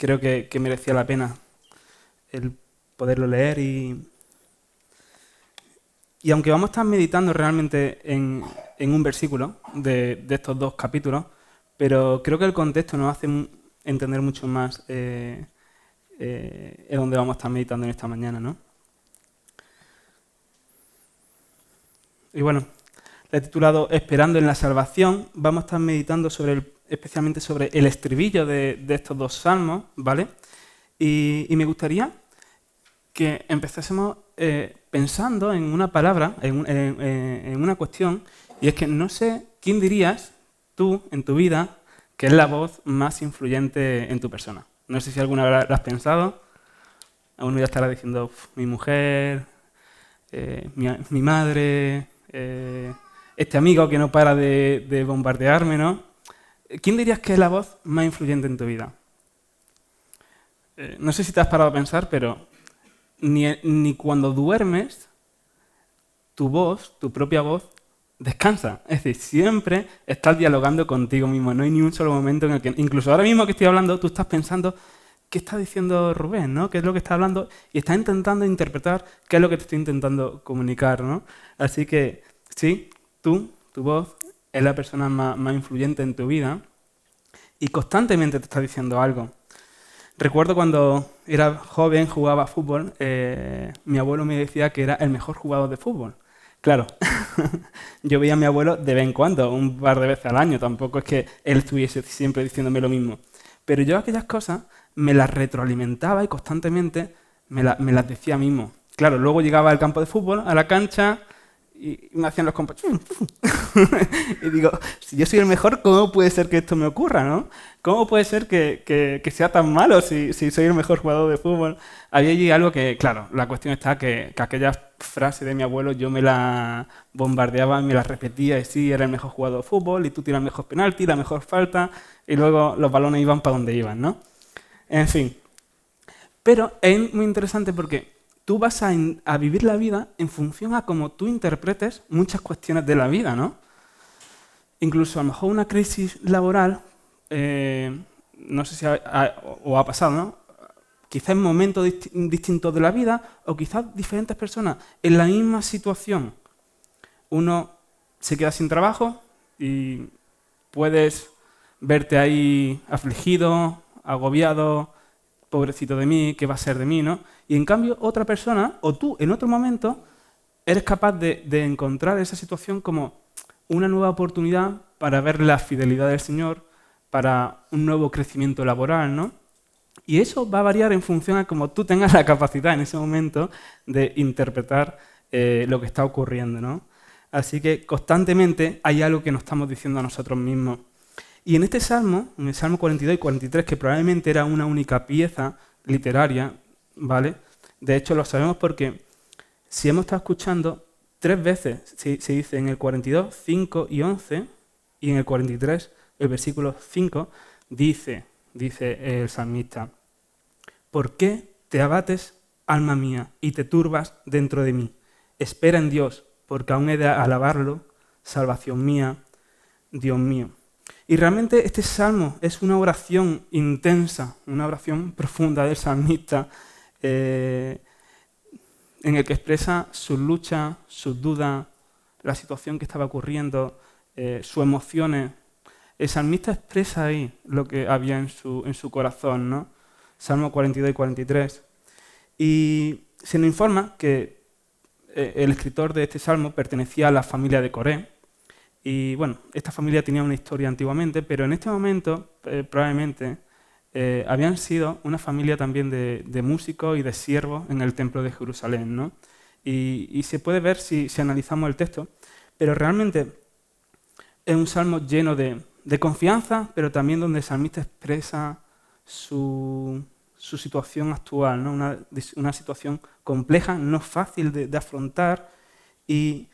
creo que merecía la pena el poderlo leer y aunque vamos a estar meditando realmente en un versículo de estos dos capítulos, pero creo que el contexto nos hace entender mucho más en donde vamos a estar meditando en esta mañana, ¿no? Y bueno, le he titulado Esperando en la salvación. Vamos a estar meditando especialmente sobre el estribillo de estos dos salmos, ¿vale? Y me gustaría que empezásemos pensando en una palabra, en una cuestión, y es que no sé quién dirías tú en tu vida que es la voz más influyente en tu persona. No sé si alguna vez lo has pensado. Alguno ya estará diciendo, mi mujer, mi madre, este amigo que no para de bombardearme, ¿no? ¿Quién dirías que es la voz más influyente en tu vida? No sé si te has parado a pensar, pero ni cuando duermes, tu voz, tu propia voz, descansa. Es decir, siempre estás dialogando contigo mismo. No hay ni un solo momento en el que, incluso ahora mismo que estoy hablando, tú estás pensando, ¿qué está diciendo Rubén, no? ¿Qué es lo que está hablando? Y estás intentando interpretar qué es lo que te estoy intentando comunicar, ¿no? Así que, sí, tu voz, es la persona más influyente en tu vida y constantemente te está diciendo algo. Recuerdo cuando era joven, jugaba fútbol, mi abuelo me decía que era el mejor jugador de fútbol. Claro, yo veía a mi abuelo de vez en cuando, un par de veces al año, tampoco es que él estuviese siempre diciéndome lo mismo. Pero yo aquellas cosas me las retroalimentaba y constantemente me las decía mismo. Claro, luego llegaba al campo de fútbol, a la cancha, y me hacían los compas. Y digo, si yo soy el mejor, ¿cómo puede ser que esto me ocurra, no? ¿Cómo puede ser que sea tan malo si soy el mejor jugador de fútbol? Había allí algo que, claro, la cuestión está que aquella frase de mi abuelo yo me la bombardeaba, me la repetía, y sí, era el mejor jugador de fútbol, y tú tiras el mejor penalti, la mejor falta, y luego los balones iban para donde iban, ¿no? En fin. Pero es muy interesante porque tú vas a vivir la vida en función a cómo tú interpretes muchas cuestiones de la vida, ¿no? Incluso a lo mejor una crisis laboral, no sé si ha pasado, ¿no? Quizás en momentos distintos de la vida o quizás diferentes personas en la misma situación. Uno se queda sin trabajo y puedes verte ahí afligido, agobiado, pobrecito de mí, ¿qué va a ser de mí, no? Y en cambio otra persona, o tú en otro momento, eres capaz de encontrar esa situación como una nueva oportunidad para ver la fidelidad del Señor, para un nuevo crecimiento laboral, ¿no? Y eso va a variar en función a cómo tú tengas la capacidad en ese momento de interpretar lo que está ocurriendo, ¿no? Así que constantemente hay algo que nos estamos diciendo a nosotros mismos. Y en este salmo, en el Salmo 42 y 43, que probablemente era una única pieza literaria, ¿vale? De hecho, lo sabemos porque si hemos estado escuchando 3 veces, se dice en el 42, 5 y 11, y en el 43, el versículo 5, dice el salmista, ¿por qué te abates, alma mía, y te turbas dentro de mí? Espera en Dios, porque aún he de alabarlo, salvación mía, Dios mío. Y realmente este salmo es una oración intensa, una oración profunda del salmista, en el que expresa sus luchas, sus dudas, la situación que estaba ocurriendo, sus emociones. El salmista expresa ahí lo que había en su corazón, ¿no? Salmo 42 y 43. Y se nos informa que el escritor de este salmo pertenecía a la familia de Coré. Y bueno, esta familia tenía una historia antiguamente, pero en este momento probablemente habían sido una familia también de músicos y de siervos en el templo de Jerusalén, ¿no? Y se puede ver si analizamos el texto, pero realmente es un salmo lleno de confianza, pero también donde el salmista expresa su situación actual, ¿no? Una situación compleja, no fácil de afrontar. Y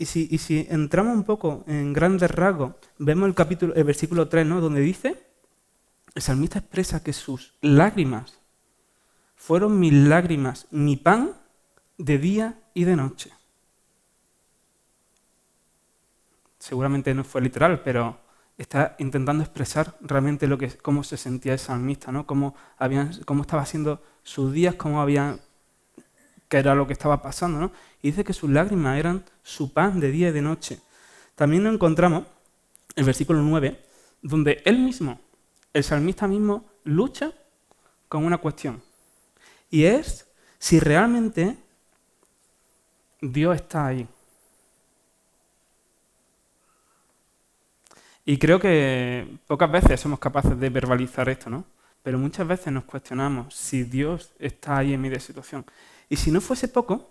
si entramos un poco en grandes rasgos, vemos el versículo 3, ¿no? Donde dice, el salmista expresa que sus lágrimas fueron mis lágrimas, mi pan de día y de noche. Seguramente no fue literal, pero está intentando expresar realmente cómo se sentía el salmista, ¿no? Cómo estaba siendo sus días, qué era lo que estaba pasando, ¿no? Y dice que sus lágrimas eran su pan de día y de noche. También nos encontramos el versículo 9, donde él mismo, el salmista mismo, lucha con una cuestión. Y es si realmente Dios está ahí. Y creo que pocas veces somos capaces de verbalizar esto, ¿no? Pero muchas veces nos cuestionamos si Dios está ahí en medio de la situación. Y si no fuese poco,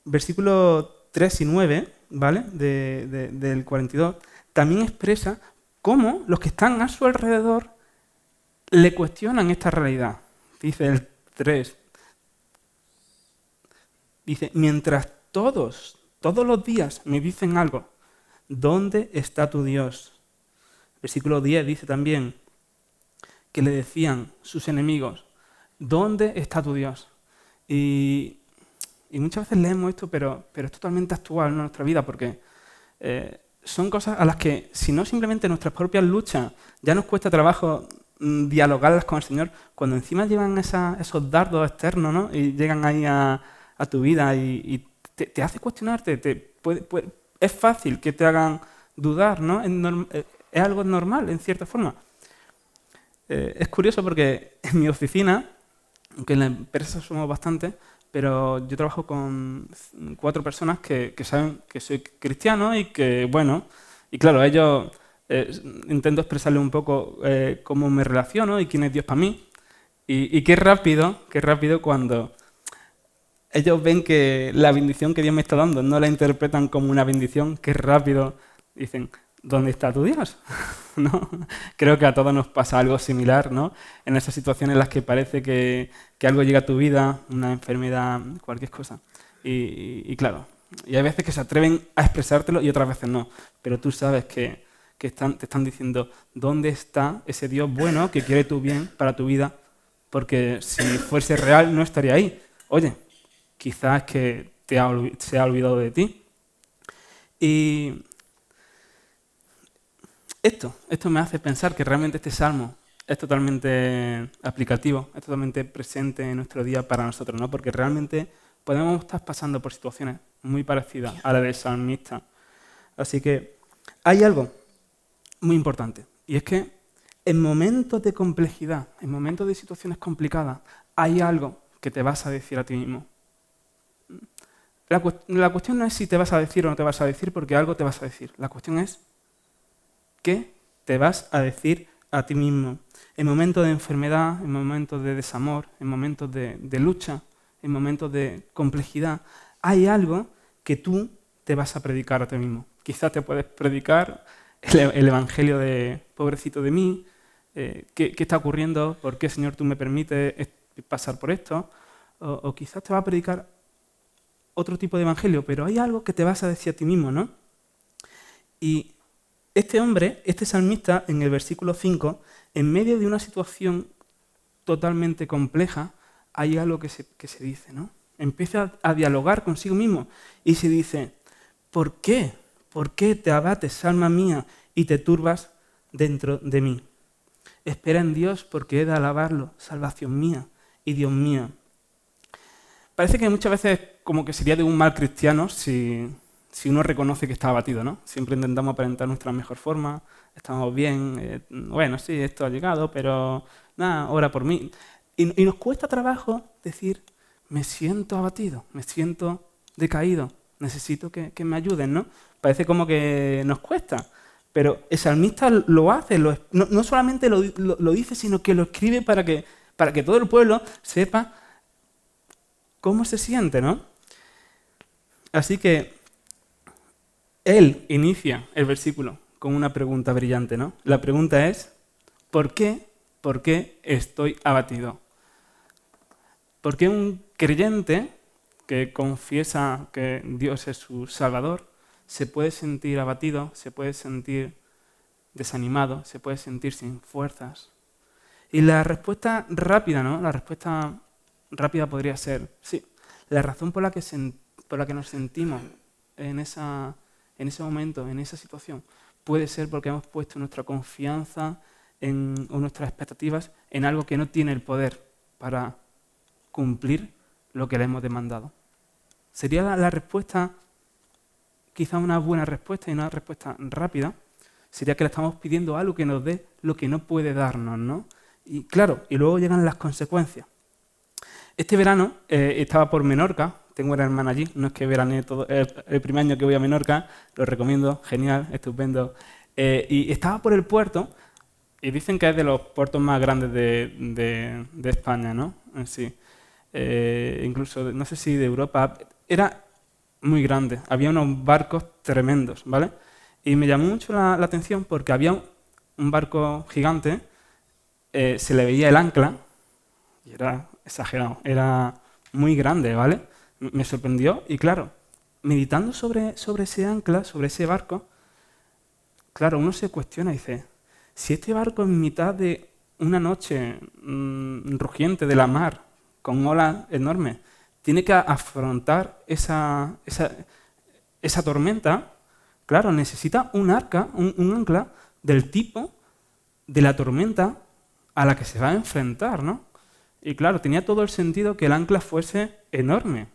versículos 3 y 9, ¿vale? Del 42, también expresa cómo los que están a su alrededor le cuestionan esta realidad. Dice el 3, dice, mientras todos los días me dicen algo, ¿dónde está tu Dios? Versículo 10 dice también que le decían sus enemigos, ¿dónde está tu Dios? Y muchas veces leemos esto, pero es totalmente actual en nuestra vida, porque son cosas a las que, si no simplemente nuestras propias luchas, ya nos cuesta trabajo dialogarlas con el Señor, cuando encima llevan esos dardos externos, ¿no? Y llegan ahí a tu vida y te hace cuestionarte, es fácil que te hagan dudar, ¿no? Es algo normal, en cierta forma. Es curioso porque en mi oficina, aunque en la empresa somos bastantes, pero yo trabajo con 4 personas que saben que soy cristiano y que, bueno, y claro, ellos intento expresarles un poco cómo me relaciono y quién es Dios para mí. Y qué rápido cuando ellos ven que la bendición que Dios me está dando no la interpretan como una bendición, qué rápido dicen, ¿dónde está tu Dios? ¿No? Creo que a todos nos pasa algo similar, ¿no? En esas situaciones en las que parece que algo llega a tu vida, una enfermedad, cualquier cosa. Y claro, y hay veces que se atreven a expresártelo y otras veces no. Pero tú sabes que te están diciendo, ¿dónde está ese Dios bueno que quiere tu bien para tu vida? Porque si fuese real no estaría ahí. Oye, quizás que se ha olvidado de ti. Y esto me hace pensar que realmente este salmo es totalmente aplicativo, es totalmente presente en nuestro día para nosotros, ¿no? Porque realmente podemos estar pasando por situaciones muy parecidas a la del salmista. Así que hay algo muy importante, y es que en momentos de complejidad, en momentos de situaciones complicadas, hay algo que te vas a decir a ti mismo. La cuestión no es si te vas a decir o no te vas a decir, porque algo te vas a decir. La cuestión es ¿qué te vas a decir a ti mismo? En momentos de enfermedad, en momentos de desamor, en momentos de lucha, en momentos de complejidad, hay algo que tú te vas a predicar a ti mismo. Quizás te puedes predicar el evangelio de pobrecito de mí, ¿qué está ocurriendo? ¿Por qué, Señor, tú me permites pasar por esto? O quizás te va a predicar otro tipo de evangelio, pero hay algo que te vas a decir a ti mismo, ¿no? Y este hombre, este salmista, en el versículo 5, en medio de una situación totalmente compleja, hay algo que se dice, ¿no? Empieza a dialogar consigo mismo y se dice, ¿por qué? ¿Por qué te abates, alma mía, y te turbas dentro de mí? Espera en Dios porque he de alabarlo, salvación mía y Dios mío. Parece que muchas veces como que sería de un mal cristiano si uno reconoce que está abatido, ¿no? Siempre intentamos aparentar nuestra mejor forma, estamos bien, bueno, sí, esto ha llegado, pero nada, ora por mí. Y nos cuesta trabajo decir, me siento abatido, me siento decaído, necesito que me ayuden, ¿no? Parece como que nos cuesta, pero el salmista lo hace, no solamente lo dice, sino que lo escribe para que todo el pueblo sepa cómo se siente, ¿no? Así que él inicia el versículo con una pregunta brillante, ¿no? La pregunta es, ¿por qué estoy abatido? ¿Por qué un creyente que confiesa que Dios es su Salvador se puede sentir abatido, se puede sentir desanimado, se puede sentir sin fuerzas? Y la respuesta rápida, ¿no? La respuesta rápida podría ser, sí, la razón por la que nos sentimos en ese momento, en esa situación, puede ser porque hemos puesto nuestra confianza o nuestras expectativas en algo que no tiene el poder para cumplir lo que le hemos demandado. Sería la respuesta, quizá una buena respuesta y una respuesta rápida, sería que le estamos pidiendo algo que nos dé lo que no puede darnos, ¿no? Y claro, y luego llegan las consecuencias. Este verano estaba por Menorca, tengo una hermana allí, no es que veraneé todo, el primer año que voy a Menorca, lo recomiendo, genial, estupendo. Y estaba por el puerto, y dicen que es de los puertos más grandes de España, ¿no? En sí. Incluso, no sé si de Europa, era muy grande, había unos barcos tremendos, ¿vale? Y me llamó mucho la atención porque había un barco gigante, se le veía el ancla, y era exagerado, era muy grande, ¿vale? Me sorprendió y claro, meditando sobre ese ancla, sobre ese barco, claro, uno se cuestiona y dice, si este barco en mitad de una noche rugiente de la mar, con olas enormes, tiene que afrontar esa tormenta, claro, necesita un ancla del tipo de la tormenta a la que se va a enfrentar, ¿no? Y claro, tenía todo el sentido que el ancla fuese enorme.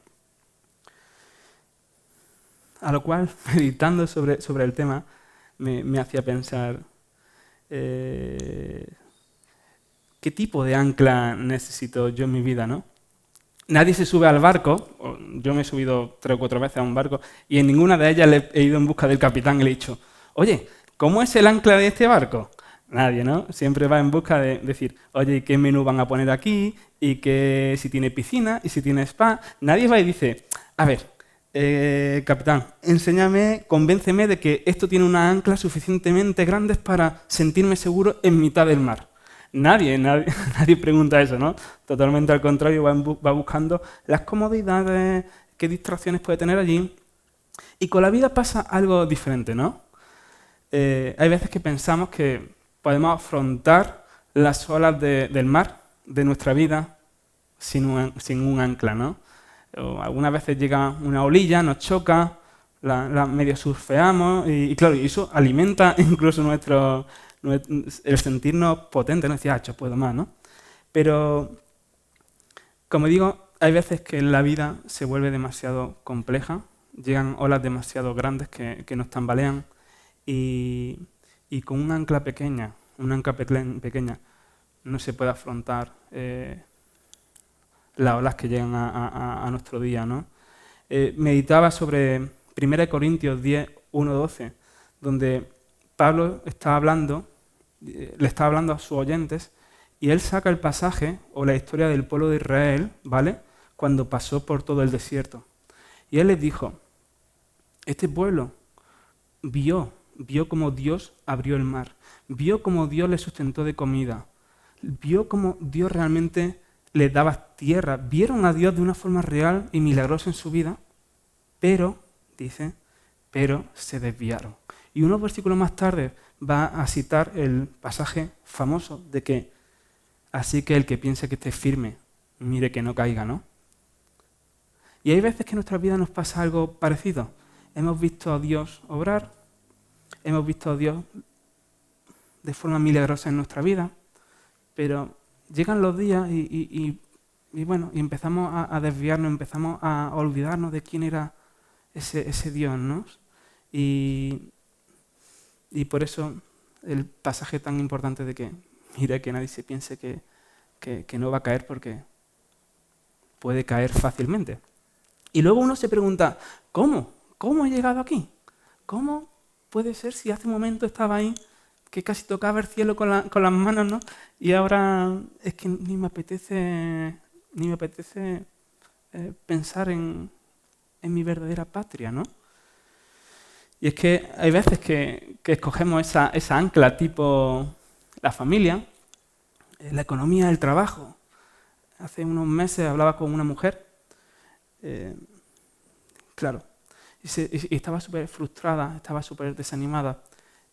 A lo cual, meditando sobre el tema, me hacía pensar, ¿qué tipo de ancla necesito yo en mi vida, no? Nadie se sube al barco, yo me he subido 3 o 4 veces a un barco, y en ninguna de ellas he ido en busca del capitán y le he dicho, oye, ¿cómo es el ancla de este barco? Nadie, ¿no? Siempre va en busca de decir, oye, ¿qué menú van a poner aquí? Y que si tiene piscina, y si tiene spa. Nadie va y dice, a ver, capitán, enséñame, convénceme de que esto tiene una ancla suficientemente grande para sentirme seguro en mitad del mar. Nadie pregunta eso, ¿no? Totalmente al contrario, va buscando las comodidades, qué distracciones puede tener allí. Y con la vida pasa algo diferente, ¿no? Hay veces que pensamos que podemos afrontar las olas del mar, de nuestra vida, sin un ancla, ¿no? O algunas veces llega una olilla, nos choca, la medio surfeamos y claro, y eso alimenta incluso el sentirnos potentes, ¿no? Decir, yo puedo más, ¿no? Pero, como digo, hay veces que la vida se vuelve demasiado compleja, llegan olas demasiado grandes que nos tambalean y con un ancla pequeña, no se puede afrontar las olas que llegan a nuestro día, ¿no? Meditaba sobre 1 Corintios 10, 1, 12, donde Pablo le está hablando a sus oyentes y él saca el pasaje o la historia del pueblo de Israel, ¿vale? Cuando pasó por todo el desierto. Y él les dijo, este pueblo vio cómo Dios abrió el mar, vio cómo Dios le sustentó de comida, vio cómo Dios realmente les daba tierra, vieron a Dios de una forma real y milagrosa en su vida, pero, dice, pero se desviaron. Y unos versículos más tarde va a citar el pasaje famoso de que así que el que piense que esté firme, mire que no caiga, ¿no? Y hay veces que en nuestra vida nos pasa algo parecido. Hemos visto a Dios obrar, hemos visto a Dios de forma milagrosa en nuestra vida, pero llegan los días y empezamos a desviarnos, empezamos a olvidarnos de quién era ese Dios, ¿no? Y por eso el pasaje tan importante de que, mire, que nadie se piense que no va a caer porque puede caer fácilmente. Y luego uno se pregunta, ¿cómo? ¿Cómo he llegado aquí? ¿Cómo puede ser si hace un momento estaba ahí, que casi tocaba el cielo con las manos, ¿no? Y ahora es que ni me apetece pensar en mi verdadera patria, ¿no? Y es que hay veces que escogemos esa ancla tipo la familia, la economía, el trabajo. Hace unos meses hablaba con una mujer, claro, y estaba súper frustrada, estaba súper desanimada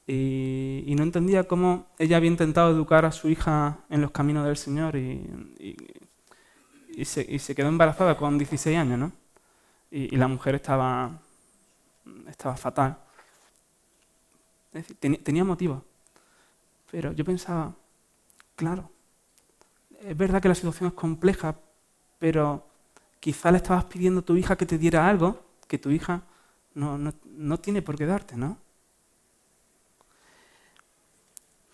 y no entendía cómo ella había intentado educar a su hija en los caminos del Señor y se quedó embarazada con 16 años, ¿no? Y la mujer estaba fatal. Es decir, tenía motivos. Pero yo pensaba, claro, es verdad que la situación es compleja, pero quizá le estabas pidiendo a tu hija que te diera algo que tu hija no tiene por qué darte, ¿no?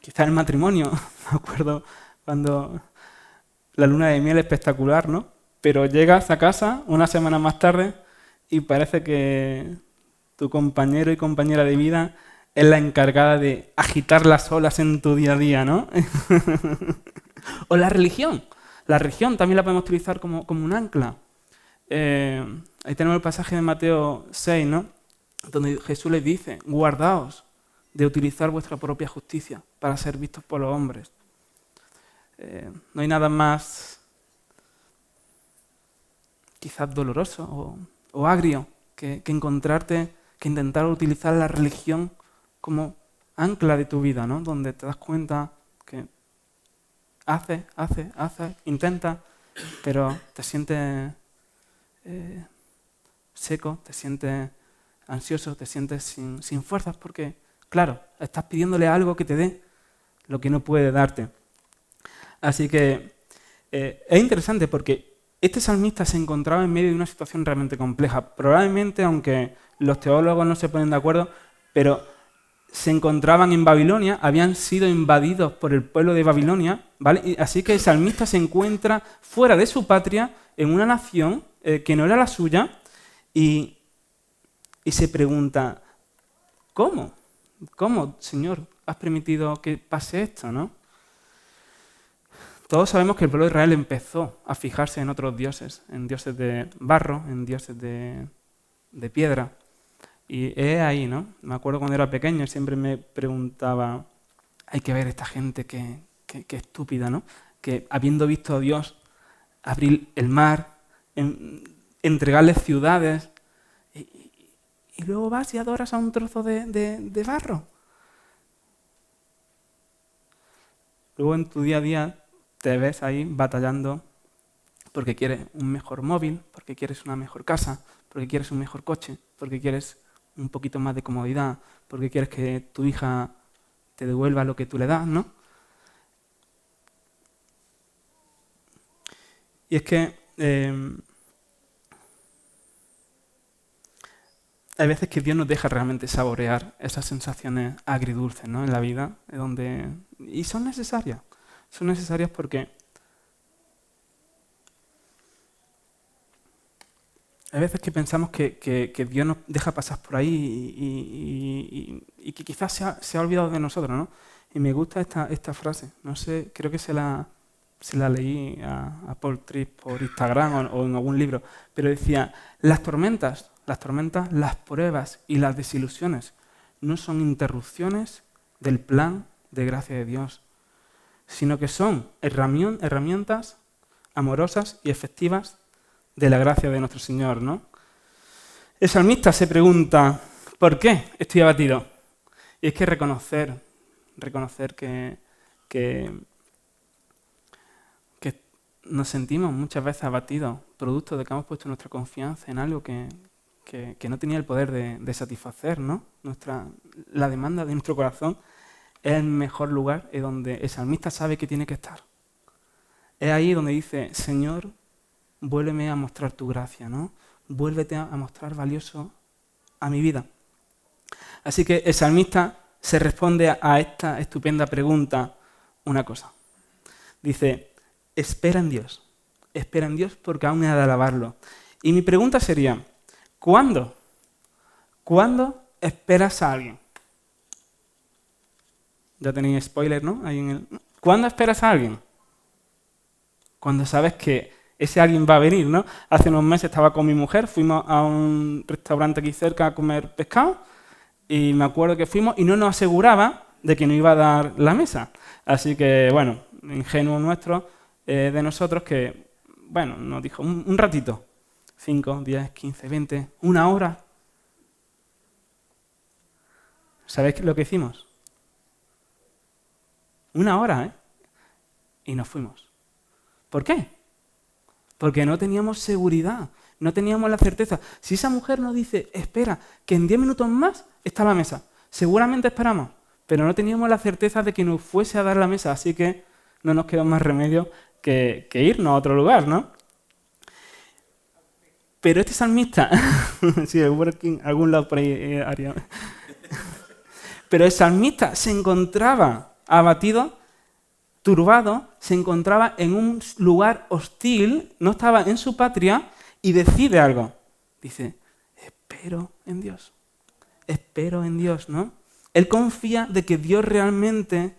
Quizá el matrimonio, me acuerdo cuando la luna de miel es espectacular, ¿no? Pero llegas a casa una semana más tarde y parece que tu compañero y compañera de vida es la encargada de agitar las olas en tu día a día, ¿no? O la religión. La religión también la podemos utilizar como un ancla. Ahí tenemos el pasaje de Mateo 6, ¿no? Donde Jesús les dice, guardaos de utilizar vuestra propia justicia para ser vistos por los hombres. No hay nada más quizás doloroso o agrio que encontrarte, que intentar utilizar la religión como ancla de tu vida, ¿no? Donde te das cuenta que haces, intentas, pero te sientes seco, te sientes ansioso, te sientes sin fuerzas porque, claro, estás pidiéndole algo que te dé lo que no puede darte. Así que es interesante porque este salmista se encontraba en medio de una situación realmente compleja. Probablemente, aunque los teólogos no se ponen de acuerdo, pero se encontraban en Babilonia, habían sido invadidos por el pueblo de Babilonia, ¿vale? Y así que el salmista se encuentra fuera de su patria, en una nación que no era la suya, y se pregunta, ¿cómo? ¿Cómo, Señor, has permitido que pase esto, no? Todos sabemos que el pueblo de Israel empezó a fijarse en otros dioses, en dioses de barro, en dioses de piedra. Y es ahí, ¿no? Me acuerdo cuando era pequeño, siempre me preguntaba, hay que ver esta gente que estúpida, ¿no? Que habiendo visto a Dios abrir el mar, entregarles ciudades, y luego vas y adoras a un trozo de barro. Luego en tu día a día te ves ahí batallando porque quieres un mejor móvil, porque quieres una mejor casa, porque quieres un mejor coche, porque quieres un poquito más de comodidad, porque quieres que tu hija te devuelva lo que tú le das, ¿no? Y es que hay veces que Dios nos deja realmente saborear esas sensaciones agridulces, ¿no? En la vida, y son necesarias. Son necesarias porque hay veces que pensamos que Dios nos deja pasar por ahí y que quizás se ha olvidado de nosotros, ¿no? Y me gusta esta frase. No sé, creo que se la leí a Paul Tripp por Instagram o en algún libro, pero decía, las tormentas, las pruebas y las desilusiones no son interrupciones del plan de gracia de Dios, sino que son herramientas amorosas y efectivas de la gracia de nuestro Señor, ¿no? El salmista se pregunta, ¿por qué estoy abatido? Y es que reconocer que nos sentimos muchas veces abatidos, producto de que hemos puesto nuestra confianza en algo que no tenía el poder de satisfacer, ¿no? La demanda de nuestro corazón es el mejor lugar en donde el salmista sabe que tiene que estar. Es ahí donde dice, Señor, vuélveme a mostrar tu gracia, ¿no? Vuélvete a mostrar valioso a mi vida. Así que el salmista se responde a esta estupenda pregunta una cosa. Dice, espera en Dios porque aún he de alabarlo. Y mi pregunta sería, ¿cuándo esperas a alguien? Ya tenéis spoiler, ¿no? ¿Cuándo esperas a alguien? Cuando sabes que ese alguien va a venir, ¿no? Hace unos meses estaba con mi mujer, fuimos a un restaurante aquí cerca a comer pescado y me acuerdo que fuimos y no nos aseguraba de que nos iba a dar la mesa. Así que, bueno, ingenuo nuestro, de nosotros que, bueno, nos dijo un ratito, 5, 10, 15, 20, una hora. ¿Sabéis lo que hicimos? Una hora, ¿eh? Y nos fuimos. ¿Por qué? Porque no teníamos seguridad, no teníamos la certeza. Si esa mujer nos dice, espera, que en 10 minutos más está la mesa, seguramente esperamos. pero no teníamos la certeza de que nos fuese a dar la mesa, así que no nos quedó más remedio que irnos a otro lugar, ¿no? Pero este salmista, sí, el working, algún lado por ahí haría. Pero el salmista se encontraba abatido, turbado, se encontraba en un lugar hostil, no estaba en su patria y decide algo. Dice, espero en Dios, ¿no? Él confía de que Dios realmente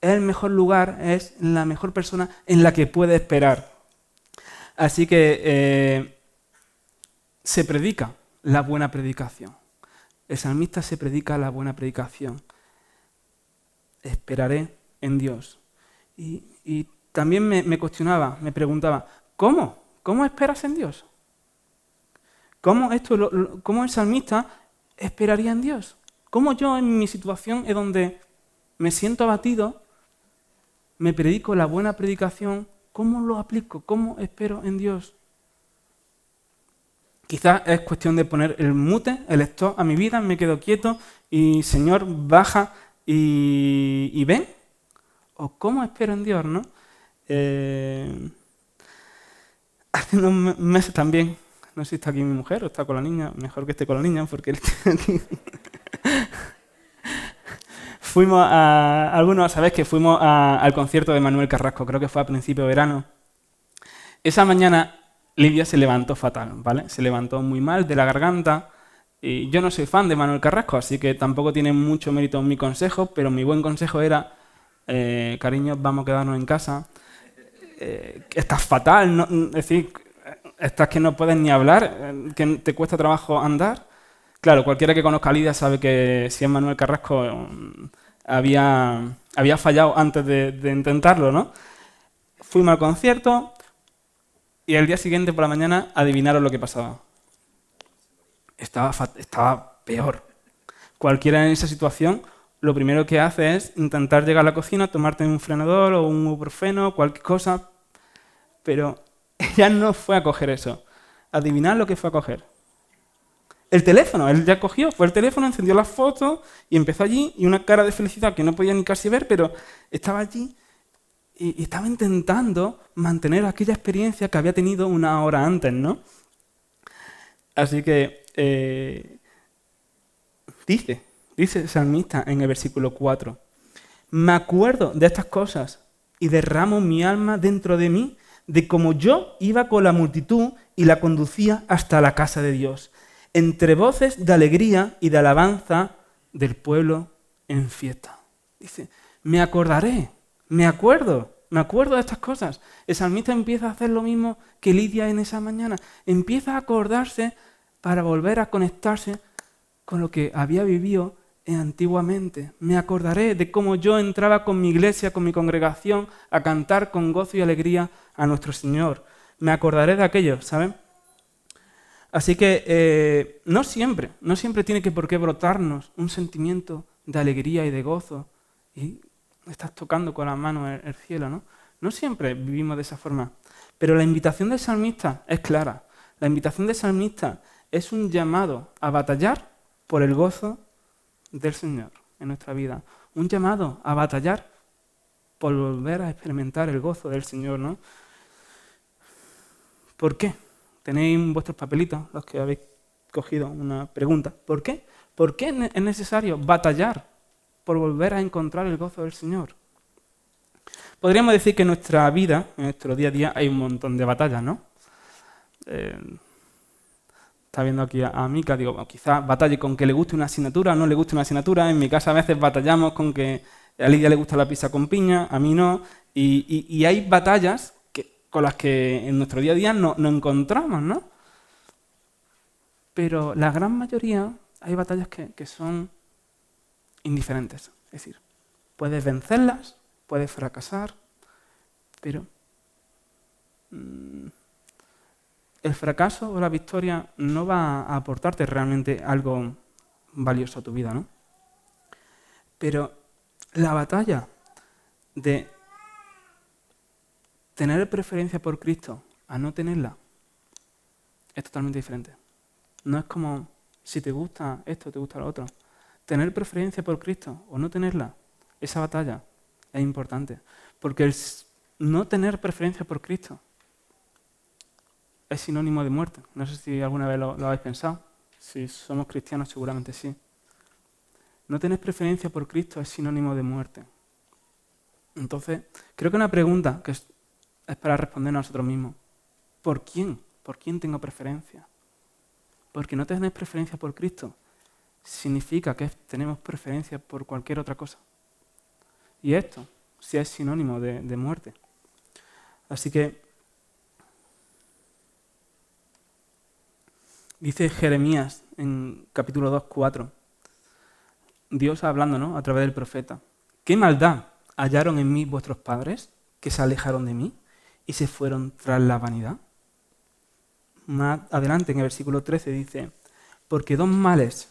es el mejor lugar, es la mejor persona en la que puede esperar. Así que se predica la buena predicación. El salmista se predica la buena predicación. Esperaré en Dios. Y también me cuestionaba, me preguntaba, ¿cómo? ¿Cómo esperas en Dios? ¿Cómo el salmista esperaría en Dios? ¿Cómo yo en mi situación en donde me siento abatido, me predico la buena predicación, cómo lo aplico? ¿Cómo espero en Dios? Quizás es cuestión de poner el mute, el stop a mi vida, me quedo quieto y Señor, baja y ven. ¿O cómo espero en Dios, no? Hace unos meses también, no sé si está aquí mi mujer o está con la niña, mejor que esté con la niña porque él está aquí. Algunos sabéis que fuimos al concierto de Manuel Carrasco, creo que fue a principio de verano. Esa mañana Lidia se levantó fatal, ¿vale? Se levantó muy mal de la garganta. Y yo no soy fan de Manuel Carrasco, así que tampoco tiene mucho mérito en mi consejo, pero mi buen consejo era, cariño, vamos a quedarnos en casa. Estás fatal, ¿no? Es decir, estás que no puedes ni hablar, que te cuesta trabajo andar. Claro, cualquiera que conozca a Lidia sabe que si es Manuel Carrasco había fallado antes de intentarlo, ¿no? Fuimos al concierto y el día siguiente por la mañana adivinaron lo que pasaba. Estaba peor. Cualquiera en esa situación lo primero que hace es intentar llegar a la cocina, tomarte un frenador o un ibuprofeno, cualquier cosa, pero ella no fue a coger eso. Adivinad lo que fue a coger. El teléfono, él ya cogió, fue el teléfono, encendió las fotos y empezó allí y una cara de felicidad que no podía ni casi ver, pero estaba allí y estaba intentando mantener aquella experiencia que había tenido una hora antes, ¿no? Así que dice el salmista en el versículo 4, me acuerdo de estas cosas y derramo mi alma dentro de mí, de cómo yo iba con la multitud y la conducía hasta la casa de Dios, entre voces de alegría y de alabanza del pueblo en fiesta. Dice, me acuerdo de estas cosas. El salmista empieza a hacer lo mismo que Lidia en esa mañana. Empieza a acordarse para volver a conectarse con lo que había vivido antiguamente. Me acordaré de cómo yo entraba con mi iglesia, con mi congregación, a cantar con gozo y alegría a nuestro Señor. Me acordaré de aquello, ¿saben? Así que no siempre tiene que por qué brotarnos un sentimiento de alegría y de gozo. Y estás tocando con las manos el cielo, ¿no? No siempre vivimos de esa forma. Pero la invitación del salmista es clara. La invitación del salmista es un llamado a batallar por el gozo del Señor en nuestra vida. Un llamado a batallar por volver a experimentar el gozo del Señor, ¿no? ¿Por qué? Tenéis en vuestros papelitos, los que habéis cogido, una pregunta. ¿Por qué? ¿Por qué es necesario batallar por volver a encontrar el gozo del Señor? Podríamos decir que en nuestra vida, en nuestro día a día, hay un montón de batallas, ¿no? Está viendo aquí a Mica, digo, bueno, quizás batalle con que le guste una asignatura o no le guste una asignatura. En mi casa a veces batallamos con que a Lidia le gusta la pizza con piña, a mí no. Y hay batallas con las que en nuestro día a día nos encontramos, ¿no? Pero la gran mayoría hay batallas que son indiferentes. Es decir, puedes vencerlas, puedes fracasar, pero el fracaso o la victoria no va a aportarte realmente algo valioso a tu vida, ¿no? Pero la batalla de tener preferencia por Cristo a no tenerla es totalmente diferente. No es como si te gusta esto, te gusta lo otro. tener preferencia por Cristo o no tenerla, esa batalla es importante. Porque el no tener preferencia por Cristo es sinónimo de muerte. No sé si alguna vez lo habéis pensado. Si somos cristianos, seguramente sí. No tener preferencia por Cristo es sinónimo de muerte. Entonces, creo que una pregunta que es para responder a nosotros mismos. ¿Por quién? ¿Por quién tengo preferencia? Porque no tener preferencia por Cristo significa que tenemos preferencia por cualquier otra cosa. Y esto sí es sinónimo de muerte. Así que dice Jeremías en capítulo 2, 4, Dios hablando, ¿no?, a través del profeta. ¿Qué maldad hallaron en mí vuestros padres, que se alejaron de mí y se fueron tras la vanidad? Más adelante, en el versículo 13, dice, porque dos males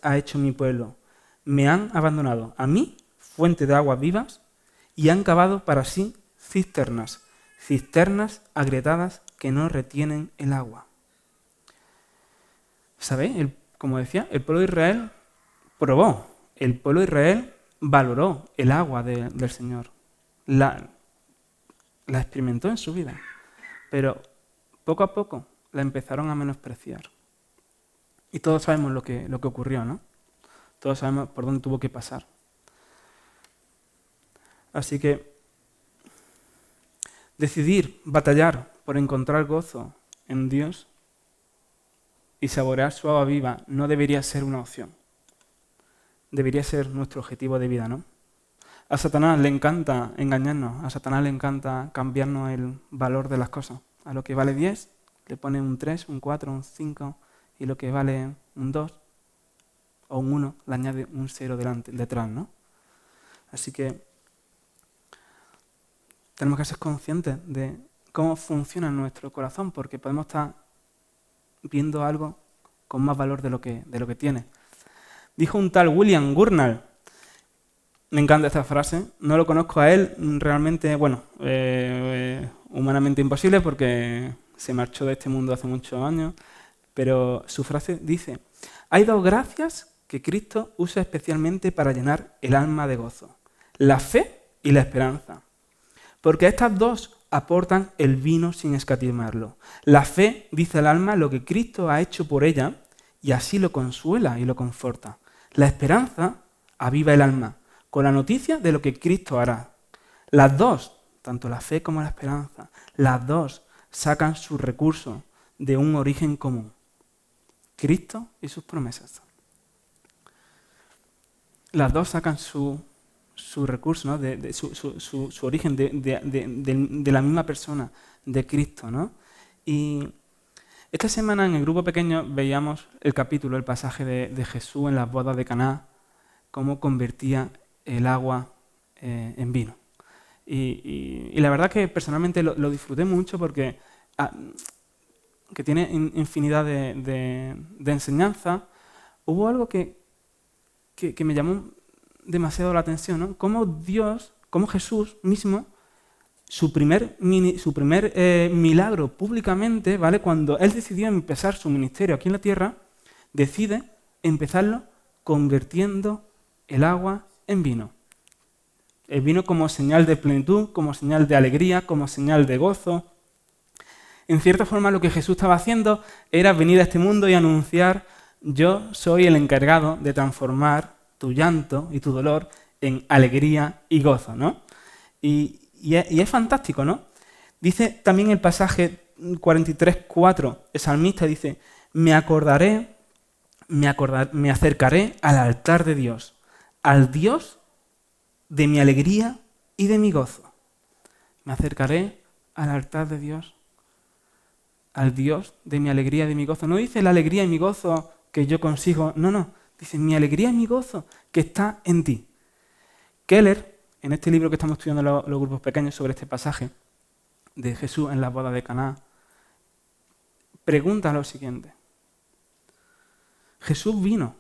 ha hecho mi pueblo. Me han abandonado a mí, fuente de aguas vivas, y han cavado para sí cisternas agrietadas que no retienen el agua. ¿Sabéis? Como decía, el pueblo de Israel probó, el pueblo de Israel valoró el agua del Señor. La experimentó en su vida. Pero poco a poco la empezaron a menospreciar. Y todos sabemos lo que ocurrió, ¿no? Todos sabemos por dónde tuvo que pasar. Así que decidir batallar por encontrar gozo en Dios y saborear su agua viva no debería ser una opción. Debería ser nuestro objetivo de vida, ¿no? A Satanás le encanta engañarnos, a Satanás le encanta cambiarnos el valor de las cosas. A lo que vale 10 le pone un 3, un 4, un 5, y lo que vale un 2 o un 1 le añade un 0 detrás, ¿no? Así que tenemos que ser conscientes de cómo funciona nuestro corazón, porque podemos estar viendo algo con más valor de lo que tiene. Dijo un tal William Gurnall, me encanta esta frase, no lo conozco a él realmente, humanamente imposible porque se marchó de este mundo hace muchos años, pero su frase dice, hay dos gracias que Cristo usa especialmente para llenar el alma de gozo, la fe y la esperanza. Porque estas dos aportan el vino sin escatimarlo. La fe dice al alma lo que Cristo ha hecho por ella y así lo consuela y lo conforta. La esperanza aviva el alma con la noticia de lo que Cristo hará. Las dos, tanto la fe como la esperanza, las dos sacan sus recursos de un origen común. Cristo y sus promesas. Las dos sacan su recurso, ¿no? su origen de la misma persona, de Cristo, ¿no? Y esta semana en el grupo pequeño veíamos el pasaje de Jesús en las bodas de Caná, cómo convertía el agua en vino. Y la verdad que personalmente lo disfruté mucho porque que tiene infinidad de enseñanzas. Hubo algo que me llamó demasiado la atención, ¿no? Cómo Jesús mismo, su primer milagro públicamente, ¿vale? Cuando él decidió empezar su ministerio aquí en la tierra, decide empezarlo convirtiendo el agua en vino. El vino como señal de plenitud, como señal de alegría, como señal de gozo. En cierta forma lo que Jesús estaba haciendo era venir a este mundo y anunciar: yo soy el encargado de transformar tu llanto y tu dolor en alegría y gozo, ¿no? Y es fantástico, ¿no? Dice también el pasaje 43:4, el salmista dice: me acercaré al altar de Dios, al Dios de mi alegría y de mi gozo. Me acercaré al altar de Dios, al Dios de mi alegría y de mi gozo. No dice la alegría y mi gozo que yo consigo, no. Dice mi alegría y mi gozo que está en ti. Keller, en este libro que estamos estudiando los grupos pequeños sobre este pasaje de Jesús en la boda de Caná, pregunta lo siguiente. Jesús vino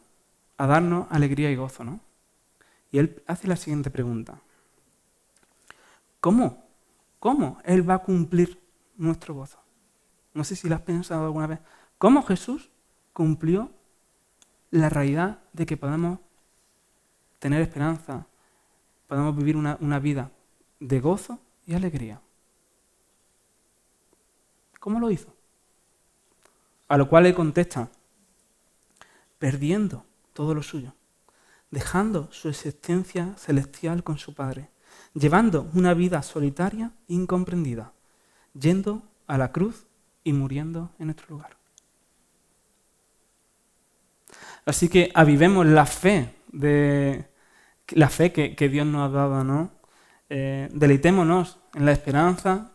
a darnos alegría y gozo, ¿no? Y él hace la siguiente pregunta. ¿Cómo él va a cumplir nuestro gozo? No sé si lo has pensado alguna vez. ¿Cómo Jesús cumplió la realidad de que podemos tener esperanza, podemos vivir una vida de gozo y alegría. ¿Cómo lo hizo? A lo cual él contesta, perdiendo todo lo suyo, dejando su existencia celestial con su Padre, llevando una vida solitaria e incomprendida, yendo a la cruz y muriendo en nuestro lugar. Así que avivemos la fe que Dios nos ha dado, ¿no? Deleitémonos en la esperanza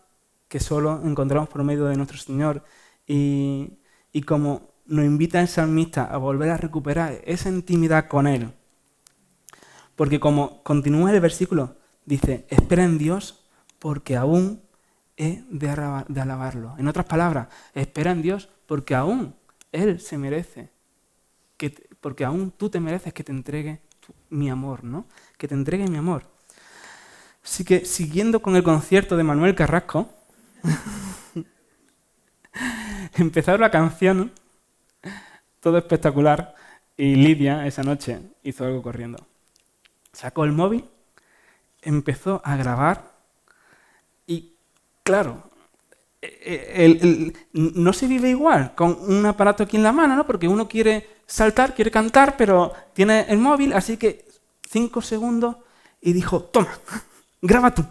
que solo encontramos por medio de nuestro Señor y como nos invita el salmista a volver a recuperar esa intimidad con Él. Porque como continúa el versículo, dice, espera en Dios porque aún he de alabarlo. En otras palabras, espera en Dios porque aún Él se merece, porque aún tú te mereces que te entregue mi amor, ¿no? Que te entregue mi amor. Así que, siguiendo con el concierto de Manuel Carrasco, empezaron la canción, todo espectacular, y Lidia esa noche hizo algo corriendo. Sacó el móvil, empezó a grabar y, claro, no se vive igual con un aparato aquí en la mano, ¿no? Porque uno quiere saltar, quiere cantar, pero tiene el móvil, así que 5 segundos y dijo, toma, graba tú.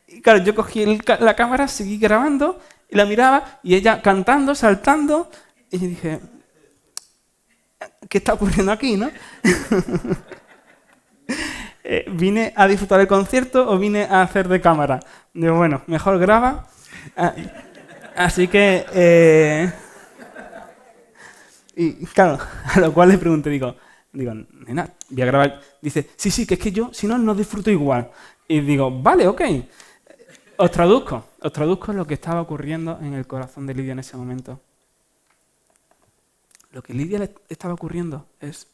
Y claro, yo cogí la cámara, seguí grabando y la miraba y ella cantando, saltando y dije, ¿qué está ocurriendo aquí, no? ¿Vine a disfrutar el concierto o vine a hacer de cámara? Digo, bueno, mejor graba. Así que, y claro, a lo cual le pregunté, digo, nena, voy a grabar. Dice, sí, que es que yo, si no, no disfruto igual. Y digo, vale, ok. Os traduzco lo que estaba ocurriendo en el corazón de Lidia en ese momento. Lo que Lidia le estaba ocurriendo es,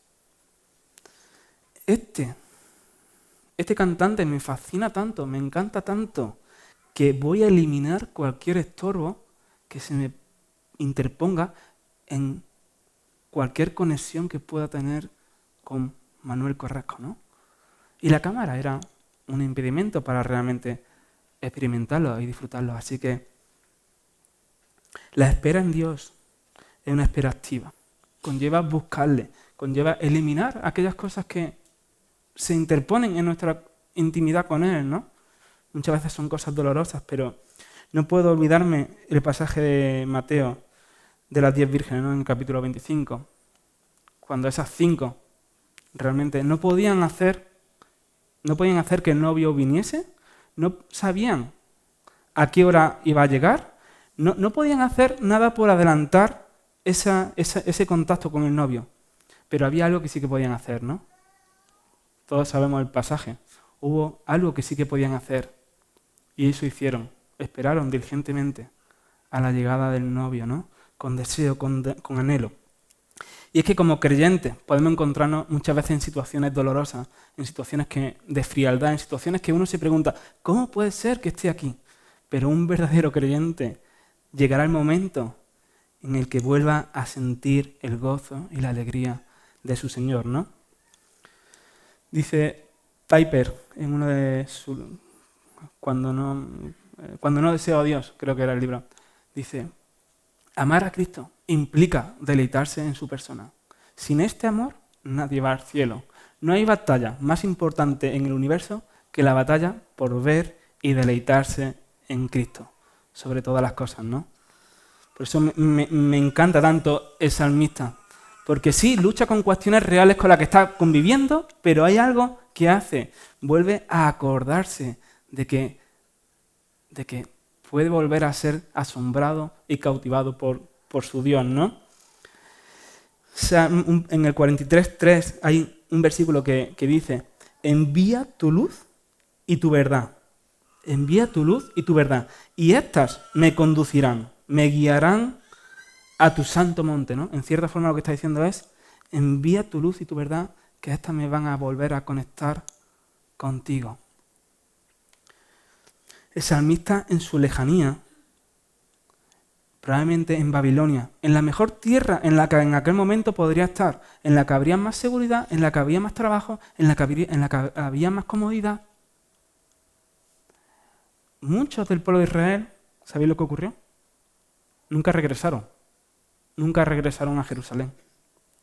este cantante me fascina tanto, me encanta tanto, que voy a eliminar cualquier estorbo que se me interponga en cualquier conexión que pueda tener con Manuel Carrasco, ¿no? Y la cámara era un impedimento para realmente experimentarlo y disfrutarlo. Así que la espera en Dios es una espera activa. Conlleva buscarle, conlleva eliminar aquellas cosas que se interponen en nuestra intimidad con Él, ¿no? Muchas veces son cosas dolorosas, pero no puedo olvidarme el pasaje de Mateo de las 10 vírgenes, ¿no? En el capítulo 25, cuando esas 5 realmente no podían hacer que el novio viniese, no sabían a qué hora iba a llegar, no podían hacer nada por adelantar ese contacto con el novio, pero había algo que sí que podían hacer, ¿no? Todos sabemos el pasaje. Hubo algo que sí que podían hacer y eso hicieron. Esperaron diligentemente a la llegada del novio, ¿no? Con deseo, con anhelo. Y es que como creyentes podemos encontrarnos muchas veces en situaciones dolorosas, en situaciones de frialdad, en situaciones que uno se pregunta, ¿cómo puede ser que esté aquí? Pero un verdadero creyente llegará el momento en el que vuelva a sentir el gozo y la alegría de su Señor, ¿no? Dice Piper en uno de sus... Cuando no deseo a Dios, creo que era el libro, dice, amar a Cristo implica deleitarse en su persona. Sin este amor, nadie va al cielo. No hay batalla más importante en el universo que la batalla por ver y deleitarse en Cristo, sobre todas las cosas, ¿no? Por eso me encanta tanto el salmista, porque sí, lucha con cuestiones reales con las que está conviviendo, pero hay algo que hace, vuelve a acordarse de que puede volver a ser asombrado y cautivado por su Dios, ¿no? O sea, en el 43:3 hay un versículo que dice, envía tu luz y tu verdad. Envía tu luz y tu verdad. Y estas me conducirán, me guiarán a tu santo monte, ¿no? En cierta forma lo que está diciendo es, envía tu luz y tu verdad, que estas me van a volver a conectar contigo. El salmista en su lejanía probablemente en Babilonia, en la mejor tierra en la que en aquel momento podría estar, en la que habría más seguridad, en la que había más trabajo, en la que había más comodidad. Muchos del pueblo de Israel, ¿sabéis lo que ocurrió? Nunca regresaron a Jerusalén.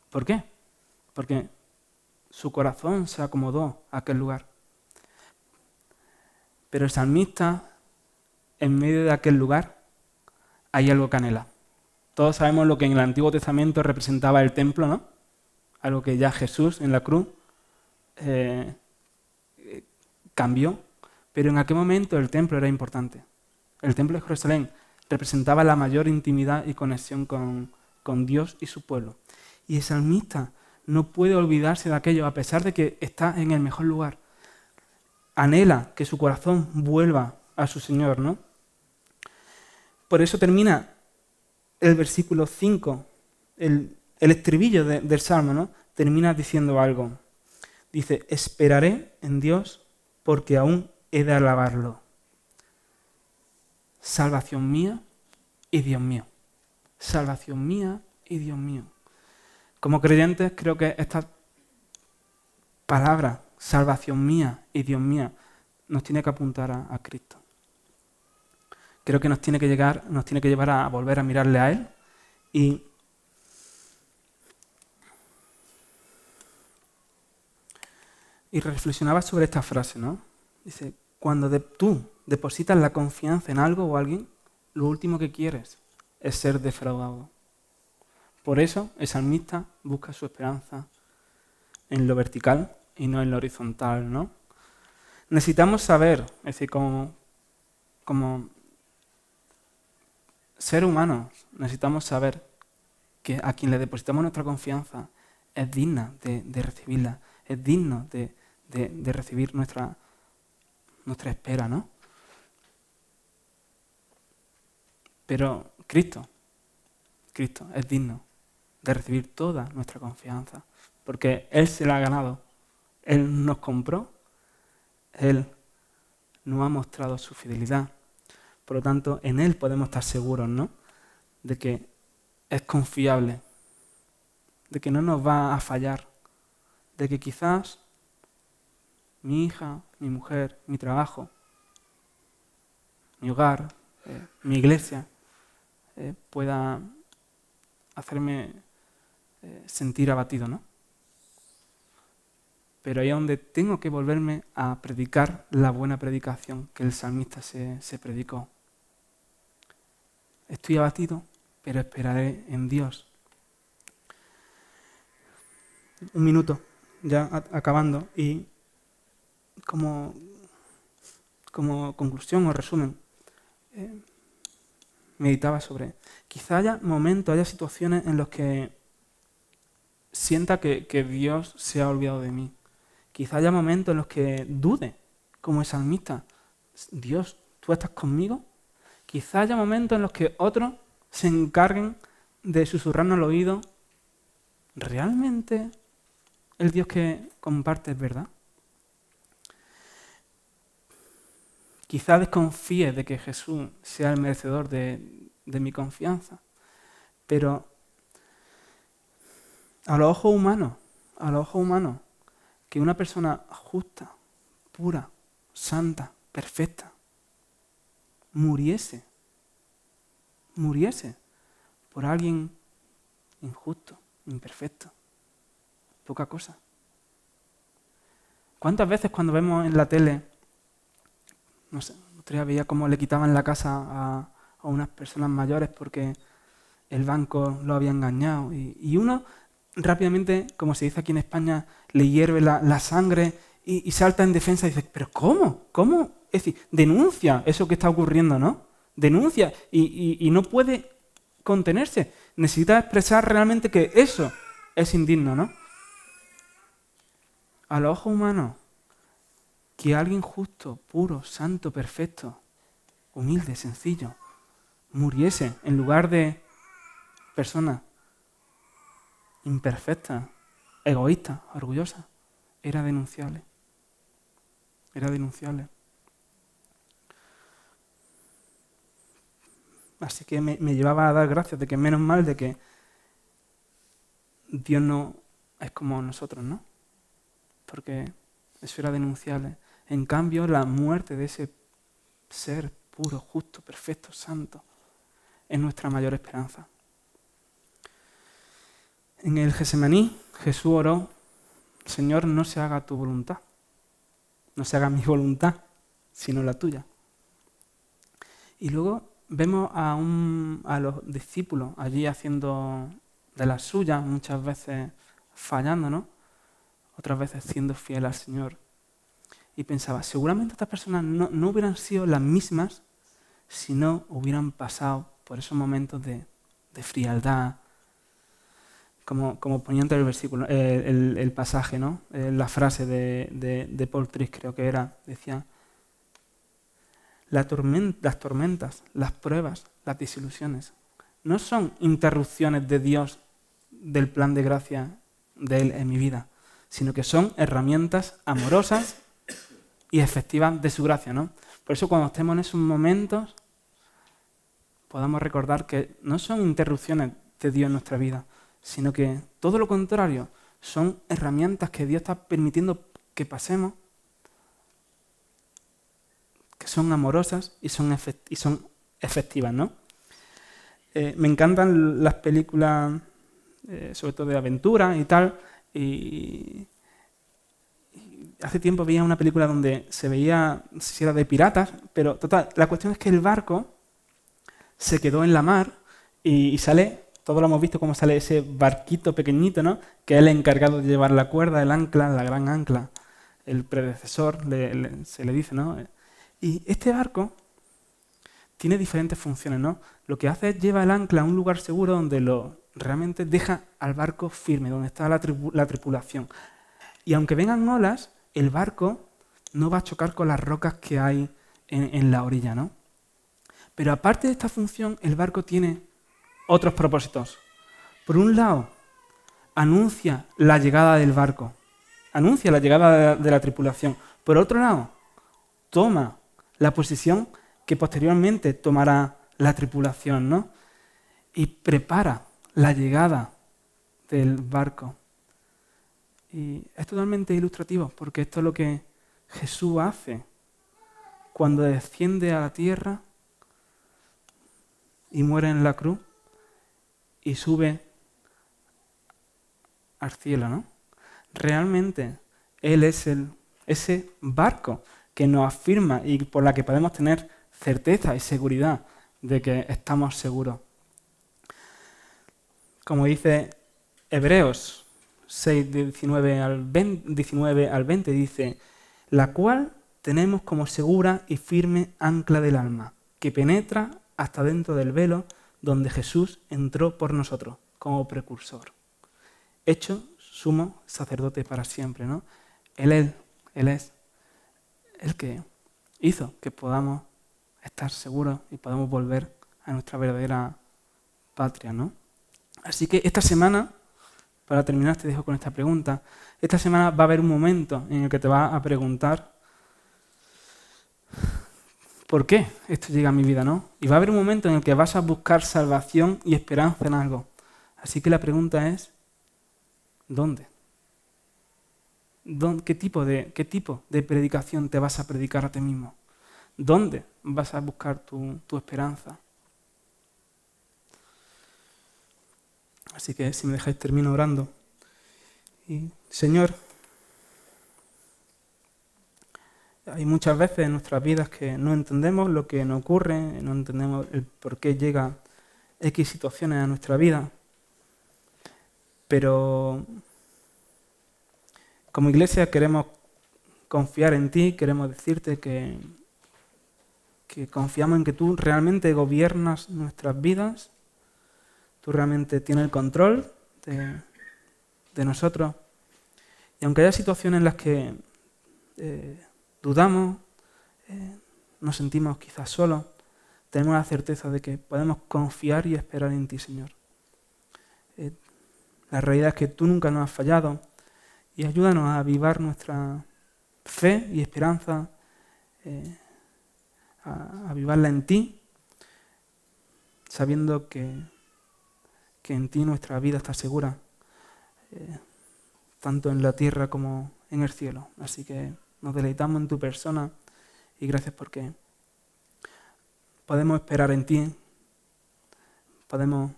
¿Por qué? Porque su corazón se acomodó a aquel lugar. Pero el salmista, en medio de aquel lugar, hay algo que anhela. Todos sabemos lo que en el Antiguo Testamento representaba el templo, ¿no? Algo que ya Jesús en la cruz cambió. Pero en aquel momento el templo era importante. El templo de Jerusalén representaba la mayor intimidad y conexión con Dios y su pueblo. Y el salmista no puede olvidarse de aquello a pesar de que está en el mejor lugar. Anhela que su corazón vuelva a su Señor, ¿no? Por eso termina el versículo 5, el estribillo del Salmo, ¿no? Termina diciendo algo. Dice, esperaré en Dios porque aún he de alabarlo. Salvación mía y Dios mío. Salvación mía y Dios mío. Como creyentes creo que estas palabras, salvación mía y Dios mía, nos tiene que apuntar a Cristo. Creo que nos tiene que llevar a volver a mirarle a Él y reflexionaba sobre esta frase, ¿no? Dice, cuando tú depositas la confianza en algo o alguien, lo último que quieres es ser defraudado. Por eso el salmista busca su esperanza en lo vertical y no en lo horizontal, ¿no? Necesitamos saber, es decir, como seres humanos, necesitamos saber que a quien le depositamos nuestra confianza es digna de recibirla, es digno de recibir nuestra espera, ¿no? Pero Cristo es digno de recibir toda nuestra confianza, porque Él se la ha ganado, Él nos compró, Él nos ha mostrado su fidelidad. Por lo tanto, en Él podemos estar seguros, ¿no? De que es confiable, de que no nos va a fallar, de que quizás mi hija, mi mujer, mi trabajo, mi hogar, mi iglesia, pueda hacerme sentir abatido, ¿no? Pero ahí es donde tengo que volverme a predicar la buena predicación que el salmista se predicó. Estoy abatido, pero esperaré en Dios. Un minuto, ya acabando, y como conclusión o resumen, meditaba sobre, quizá haya momentos, haya situaciones en los que sienta que Dios se ha olvidado de mí. Quizá haya momentos en los que dude, como el salmista, Dios, ¿tú estás conmigo? Quizá haya momentos en los que otros se encarguen de susurrarnos al oído, ¿realmente el Dios que comparte es verdad? Quizá desconfíe de que Jesús sea el merecedor de mi confianza, pero a los ojos humanos, que una persona justa, pura, santa, perfecta, muriese por alguien injusto, imperfecto, poca cosa. ¿Cuántas veces cuando vemos en la tele, no sé, otro día veía cómo le quitaban la casa a unas personas mayores porque el banco lo había engañado y uno rápidamente, como se dice aquí en España, le hierve la sangre y salta en defensa y dice, ¿pero cómo? ¿Cómo? Es decir, denuncia eso que está ocurriendo, ¿no? Denuncia y no puede contenerse. Necesita expresar realmente que eso es indigno, ¿no? A los ojos humanos, que alguien justo, puro, santo, perfecto, humilde, sencillo, muriese en lugar de personas imperfectas, egoístas, orgullosas, era denunciable. Era denunciable. Así que me llevaba a dar gracias de que menos mal de que Dios no es como nosotros, ¿no? Porque eso era denunciable. En cambio, la muerte de ese ser puro, justo, perfecto, santo, es nuestra mayor esperanza. En el Getsemaní, Jesús oró: Señor, no se haga tu voluntad, no se haga mi voluntad, sino la tuya. Y luego vemos a los discípulos allí haciendo de las suyas, muchas veces fallando, ¿no? Otras veces siendo fiel al Señor. Y pensaba, seguramente estas personas no hubieran sido las mismas si no hubieran pasado por esos momentos de frialdad, como ponía entre el versículo, el pasaje, ¿no? La frase de Paul Tripp, creo que era, decía: las tormentas, las pruebas, las desilusiones, no son interrupciones de Dios del plan de gracia de Él en mi vida, sino que son herramientas amorosas y efectivas de su gracia, ¿no? Por eso cuando estemos en esos momentos podamos recordar que no son interrupciones de Dios en nuestra vida, sino que todo lo contrario, son herramientas que Dios está permitiendo que pasemos, que son amorosas y son efectivas, ¿no? Me encantan las películas, sobre todo de aventura y tal, y hace tiempo veía una película donde se veía, no sé si era de piratas, pero total, la cuestión es que el barco se quedó en la mar y sale, todos lo hemos visto cómo sale ese barquito pequeñito, ¿no? Que es el encargado de llevar la cuerda, el ancla, la gran ancla, el predecesor, se le dice, ¿no? Y este barco tiene diferentes funciones, ¿no? Lo que hace es llevar el ancla a un lugar seguro donde realmente deja al barco firme, donde está la tripulación. Y aunque vengan olas, el barco no va a chocar con las rocas que hay en la orilla, ¿no? Pero aparte de esta función, el barco tiene otros propósitos. Por un lado, anuncia la llegada del barco, anuncia la llegada de la tripulación. Por otro lado, toma la posición que posteriormente tomará la tripulación, ¿no? Y prepara la llegada del barco. Y es totalmente ilustrativo, porque esto es lo que Jesús hace cuando desciende a la tierra y muere en la cruz y sube al cielo, ¿no? Realmente Él es ese barco que nos afirma y por la que podemos tener certeza y seguridad de que estamos seguros. Como dice Hebreos 6, 19 al 20, dice: la cual tenemos como segura y firme ancla del alma, que penetra hasta dentro del velo donde Jesús entró por nosotros como precursor, hecho sumo sacerdote para siempre, ¿no? Él es el que hizo que podamos estar seguros y podamos volver a nuestra verdadera patria, ¿no? Así que esta semana, para terminar te dejo con esta pregunta, esta semana va a haber un momento en el que te vas a preguntar ¿por qué esto llega a mi vida, no? Y va a haber un momento en el que vas a buscar salvación y esperanza en algo. Así que la pregunta es, ¿dónde? ¿Qué tipo de predicación te vas a predicar a ti mismo? ¿Dónde vas a buscar tu esperanza? Así que si me dejáis termino orando. Y, Señor, hay muchas veces en nuestras vidas que no entendemos lo que nos ocurre, no entendemos el por qué llega X situaciones a nuestra vida, pero como iglesia queremos confiar en ti, queremos decirte que confiamos en que tú realmente gobiernas nuestras vidas, tú realmente tienes el control de nosotros. Y aunque haya situaciones en las que dudamos, nos sentimos quizás solos, tenemos la certeza de que podemos confiar y esperar en ti, Señor. La realidad es que tú nunca nos has fallado y ayúdanos a avivar nuestra fe y esperanza, a avivarla en ti, sabiendo que en ti nuestra vida está segura, tanto en la tierra como en el cielo. Así que nos deleitamos en tu persona y gracias porque podemos esperar en ti, podemos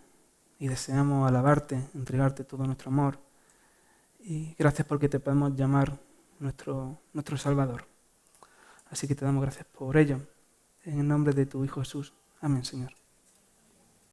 y deseamos alabarte, entregarte todo nuestro amor. Y gracias porque te podemos llamar nuestro Salvador. Así que te damos gracias por ello. En el nombre de tu Hijo Jesús. Amén, Señor.